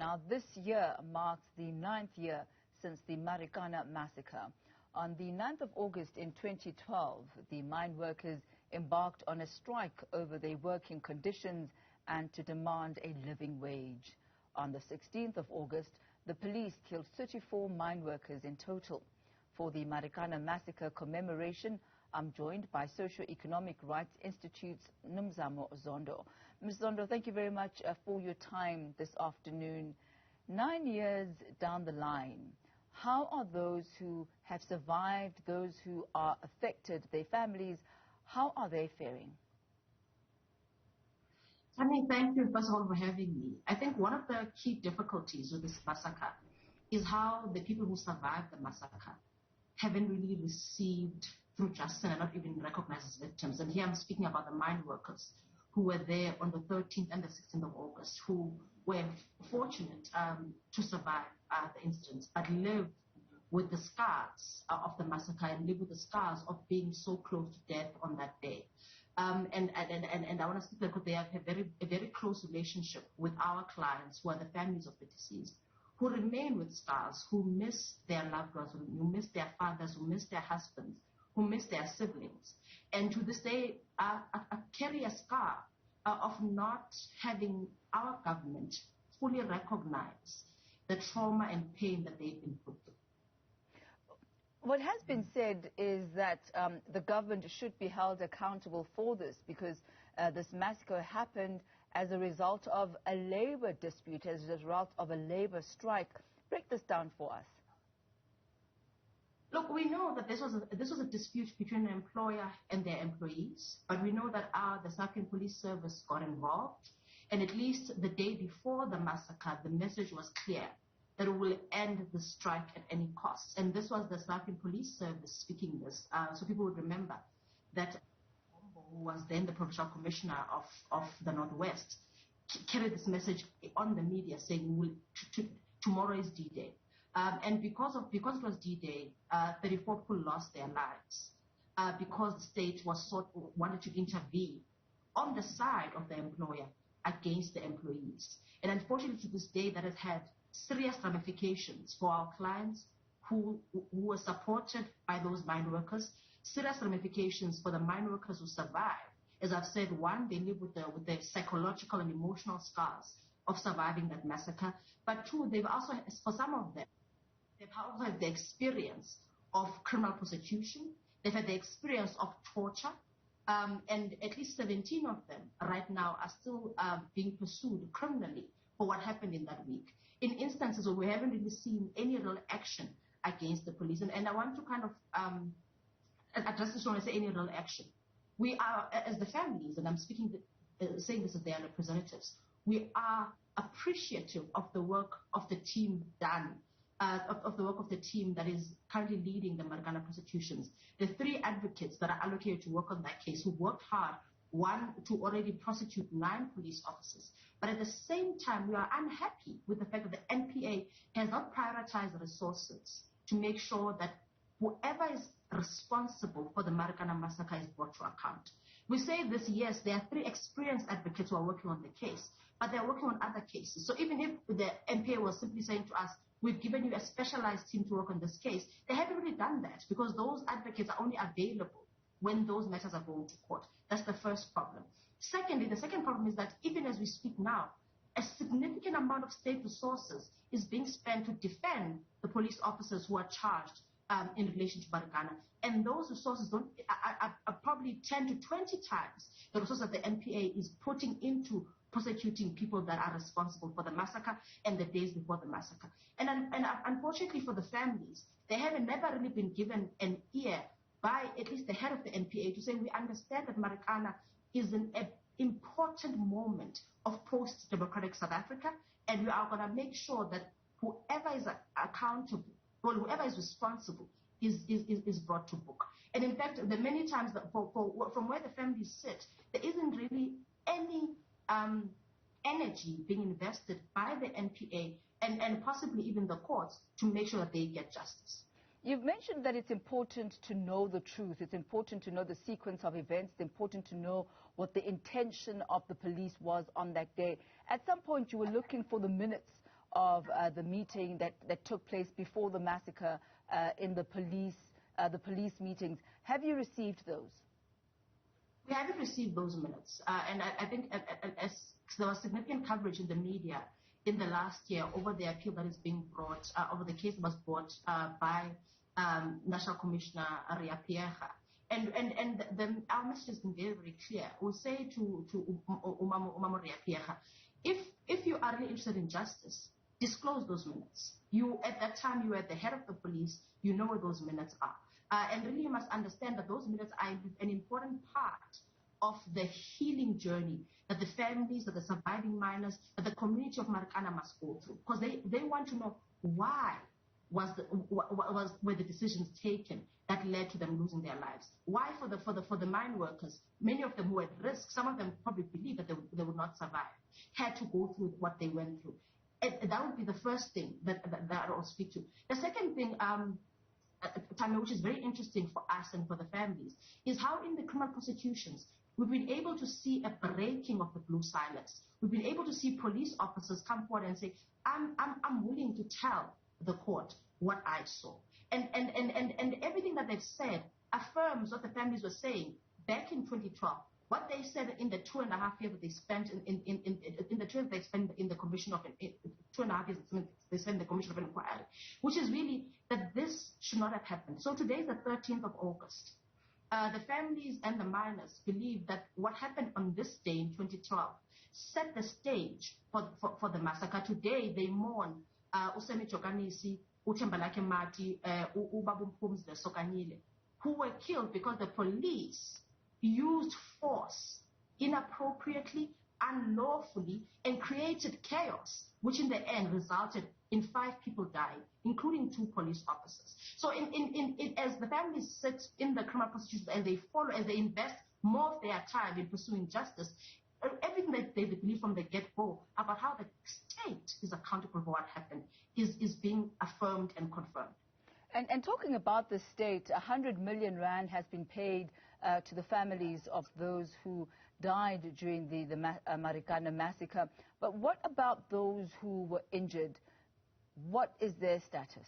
Now, this year marks the 9th year since the Marikana Massacre. On the 9th of August in 2012, the mine workers embarked on a strike over their working conditions and to demand a living wage. On the 16th of August, the police killed 34 mine workers in total. For the Marikana Massacre commemoration, I'm joined by Socio-Economic Rights Institute's Nomzamo Zondo. Ms. Zondo, thank you very much for your time this afternoon. 9 years down the line, how are those who have survived, those who are affected, their families, how are they faring? Thank you, first of all, for having me. I think one of the key difficulties with this massacre is how the people who survived the massacre haven't really received through justice and are not even recognized as victims. And here I'm speaking about the mine workers who were there on the 13th and the 16th of August, who were fortunate to survive the incidents, but lived with the scars of the massacre and lived with the scars of being so close to death on that day. And I want to speak because they have a very close relationship with our clients who are the families of the deceased, who remain with scars, who miss their loved ones, who miss their fathers, who miss their husbands, who miss their siblings, and to this day carry a scar of not having our government fully recognize the trauma and pain that they've been put through. What has been said is that the government should be held accountable for this because this massacre happened as a result of a labor dispute, as a result of a labor strike. Break this down for us. Look, we know that this was a dispute between an employer and their employees, but we know that the South African Police Service got involved, and at least the day before the massacre, the message was clear that it will end the strike at any cost. And this was the South African Police Service speaking this, so people would remember that who was then the Provincial Commissioner of the Northwest carried this message on the media saying tomorrow is D-Day. And because it was D-Day, 34 people lost their lives because the state wanted to intervene on the side of the employer against the employees. And unfortunately, to this day, that has had serious ramifications for our clients who were supported by those mine workers, serious ramifications for the mine workers who survived. As I've said, one, they live with the psychological and emotional scars of surviving that massacre. But two, they've also, for some of them, they've also had the experience of criminal prosecution. They've had the experience of torture. And at least 17 of them right now are still being pursued criminally for what happened in that week. In instances where we haven't really seen any real action against the police. And I want to kind of address this when I say any real action. We are, as the families, and I'm saying this as their representatives, we are appreciative of the work of the team done. Of the work of the team that is currently leading the Marikana prosecutions. The 3 advocates that are allocated to work on that case who worked hard, one, to already prosecute 9 police officers. But at the same time, we are unhappy with the fact that the NPA has not prioritized the resources to make sure that whoever is responsible for the Marikana massacre is brought to account. We say this, yes, there are 3 experienced advocates who are working on the case, but they're working on other cases. So even if the NPA was simply saying to us, we've given you a specialized team to work on this case, they haven't really done that because those advocates are only available when those matters are going to court. That's the first problem. Secondly, the second problem is that even as we speak now, a significant amount of state resources is being spent to defend the police officers who are charged in relation to Marikana. And those resources are probably 10 to 20 times the resources that the NPA is putting into prosecuting people that are responsible for the massacre and the days before the massacre. And unfortunately for the families, they have never really been given an ear by at least the head of the NPA to say, we understand that Marikana is an important moment of post-democratic South Africa, and we are going to make sure that whoever is accountable, or whoever is responsible, is brought to book. And in fact, the many times that from where the families sit, there isn't really any energy being invested by the NPA and possibly even the courts to make sure that they get justice. You've mentioned that it's important to know the truth. It's important to know the sequence of events. It's important to know what the intention of the police was on that day. At some point, you were looking for the minutes of the meeting that took place before the massacre in the police meetings. Have you received those? We haven't received those minutes. And I think as there was significant coverage in the media in the last year over the appeal that is being brought, over the case that was brought by National Commissioner Ria Pierga. And our message has been very, very clear. We'll say to Umamo Ria Pierga, if you are really interested in justice, disclose those minutes. At that time, you were at the head of the police. You know where those minutes are. And really, you must understand that those minutes are an important part of the healing journey that the families, that the surviving miners, that the community of Marikana must go through. Because they want to know why were the decisions taken that led to them losing their lives. Why for the mine workers, many of them who were at risk, some of them probably believed that they would not survive, had to go through what they went through. And that would be the first thing that I'll speak to. The second thing, Tammy, which is very interesting for us and for the families, is how in the criminal prosecutions, we've been able to see a breaking of the blue silence. We've been able to see police officers come forward and say, I'm willing to tell the court what I saw. And everything that they've said affirms what the families were saying back in 2012. What they said in the 2.5 years that they spent in the term they spent in the commission of 2.5 years they spent in the commission of inquiry, which is really that this should not have happened. So today is the 13th of August. The families and the miners believe that what happened on this day in 2012 set the stage for the massacre. Today they mourn Usemi Chokanisi, Utembalake Mati, Ubabu Mpumzile Sokanyile, who were killed because the police used force inappropriately, unlawfully, and created chaos, which in the end resulted in 5 people dying, including 2 police officers. So as the families sit in the criminal prosecution and they follow, as they invest more of their time in pursuing justice, everything that they believe from the get-go about how the state is accountable for what happened is being affirmed and confirmed. And talking about the state, 100 million rand has been paid to the families of those who died during the Marikana Massacre. But what about those who were injured? What is their status?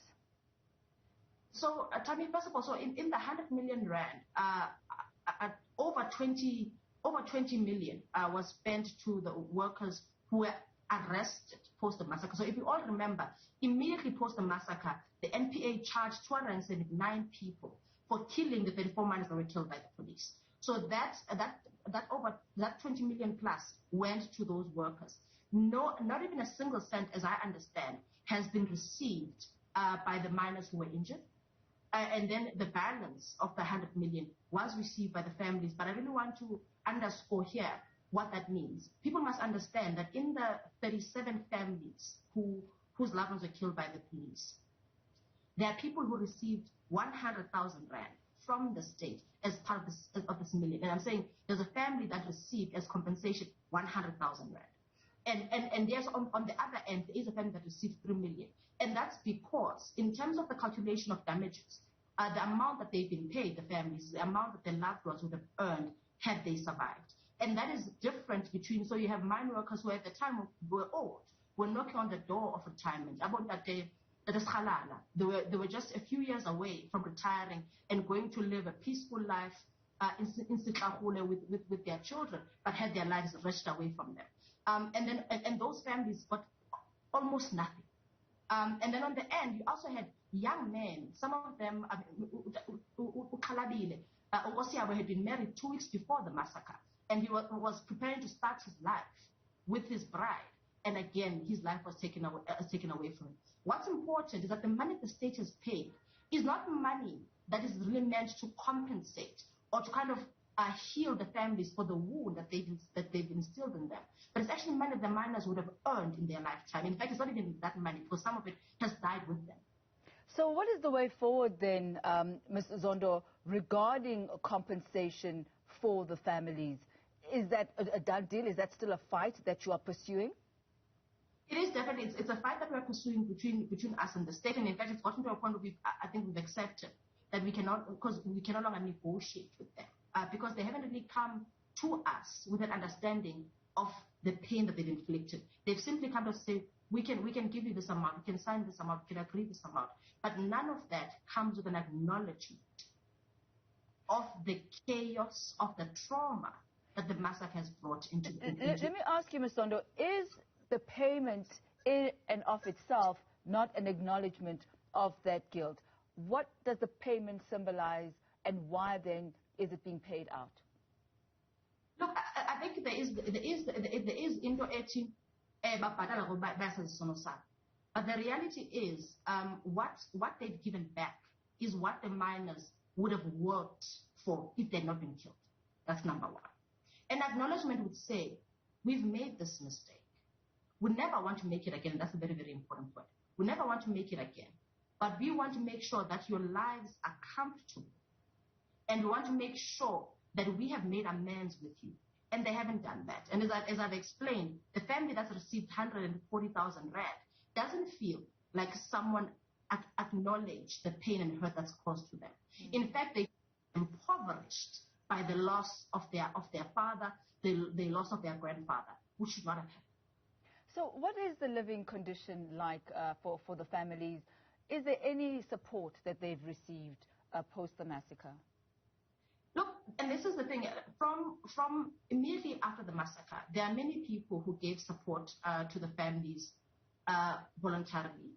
So, Tammy, first of all, so in the 100 million rand, over 20 million was spent to the workers who were arrested post the massacre. So if you all remember, immediately post the massacre, the NPA charged 279 people for killing the 34 miners that were killed by the police. So that 20 million plus went to those workers. No, not even a single cent, as I understand, has been received by the miners who were injured. And then the balance of the 100 million was received by the families. But I really want to underscore here what that means. People must understand that in the 37 families whose loved ones were killed by the police, there are people who received 100,000 rand from the state as part of this million. And I'm saying there's a family that received as compensation 100,000 rand. And there's on the other end, there is a family that received 3 million. And that's because in terms of the calculation of damages, the amount that they've been paid, the families, the amount that their loved ones would have earned had they survived. And that is different between, so you have mine workers who at the time were old, were knocking on the door of retirement. About that day, they were just a few years away from retiring and going to live a peaceful life in Sitlahule with their children, but had their lives wrenched away from them. And those families got almost nothing. And then on the end, you also had young men, some of them, Osiabo had been married 2 weeks before the massacre, and he was preparing to start his life with his bride. And again, his life was taken away from him. What's important is that the money the state has paid is not money that is really meant to compensate or to kind of heal the families for the wound that they've instilled in them. But it's actually money the miners would have earned in their lifetime. In fact, it's not even that money, because some of it has died with them. So what is the way forward then, Ms. Zondo, regarding compensation for the families? Is that a done deal? Is that still a fight that you are pursuing? It is definitely. It's a fight that we are pursuing between us and the state. And in fact, it's gotten to a point where I think we've accepted that we cannot, because we can no longer negotiate with them. Because they haven't really come to us with an understanding of the pain that they've inflicted. They've simply come to say, we can give you this amount, we can sign this amount, we can agree this amount. But none of that comes with an acknowledgement of the chaos, of the trauma that the massacre has brought into. Let me ask you, Ms. Zondo, is the payment in and of itself not an acknowledgement of that guilt? What does the payment symbolize, and why then is it being paid out? Look, I think there is into ethi babhatala ngoba bayasazisono sabo. But the reality is, what they've given back is what the miners would have worked for if they'd not been killed. That's number one. An acknowledgement would say, we've made this mistake. We never want to make it again. That's a very, very important point. We never want to make it again. But we want to make sure that your lives are comfortable. And we want to make sure that we have made amends with you. And they haven't done that. And as I've explained, the family that's received 140,000 rand doesn't feel like someone acknowledged the pain and hurt that's caused to them. In fact, they are impoverished by the loss of their father, the loss of their grandfather, which should not have happened. So what is the living condition like for the families? Is there any support that they've received post the massacre? Look, and this is the thing, from immediately after the massacre, there are many people who gave support to the families voluntarily.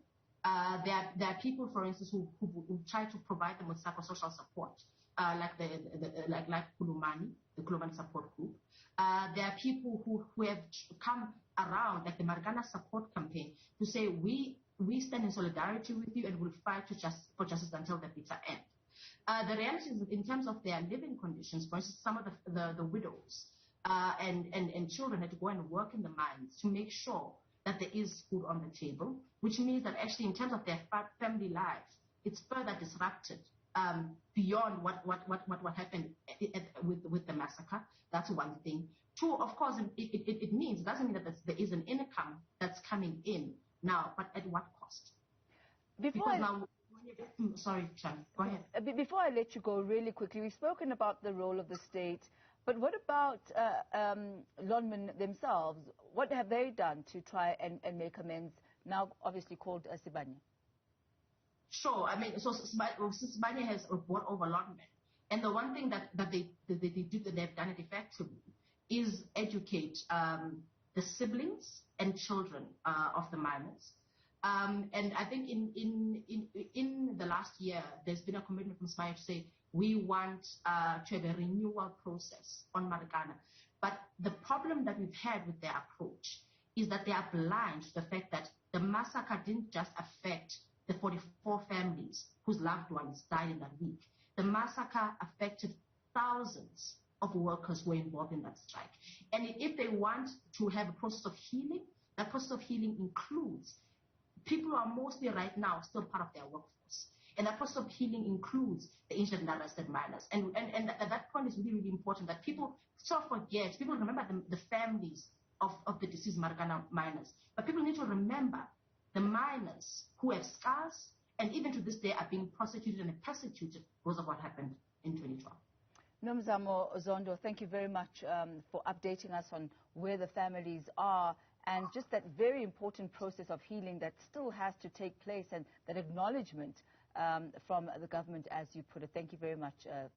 There are people, for instance, who try to provide them with psychosocial support, like Kulumani, the Kulumani support group. There are people who have come around, like the Marikana support campaign, to say we stand in solidarity with you and will fight for justice until the bitter end. The reality is that in terms of their living conditions, for instance, some of the widows and children had to go and work in the mines to make sure that there is food on the table, which means that actually in terms of their family lives, it's further disrupted beyond what happened with the massacre. That's one thing. Two, of course, it doesn't mean that there is an income that's coming in now, but at what cost? Sorry, Chan, go ahead. Before I let you go, really quickly, we've spoken about the role of the state, but what about Lonmin themselves? What have they done to try and make amends, now obviously called Sibanye? Sure. I mean, so Sibanye has brought over Lonmin. And the one thing that they do, that they've done it effectively, is educate the siblings and children of the miners. And I think in the last year, there's been a commitment from Sibanye to say, we want to have a renewal process on Marikana. But the problem that we've had with their approach is that they are blind to the fact that the massacre didn't just affect the 44 families whose loved ones died in that week. The massacre affected thousands of workers who were involved in that strike. And if they want to have a process of healing, that process of healing includes people who are mostly right now still part of their workforce. And that process of healing includes the injured and arrested miners. And that point is really, really important, that people sort of forget, people remember the families of the deceased Marikana miners. But people need to remember the miners who have scars and even to this day are being prosecuted and persecuted because of what happened in 2012. Nomzamo Zondo, thank you very much for updating us on where the families are and just that very important process of healing that still has to take place and that acknowledgement from the government, as you put it. Thank you very much.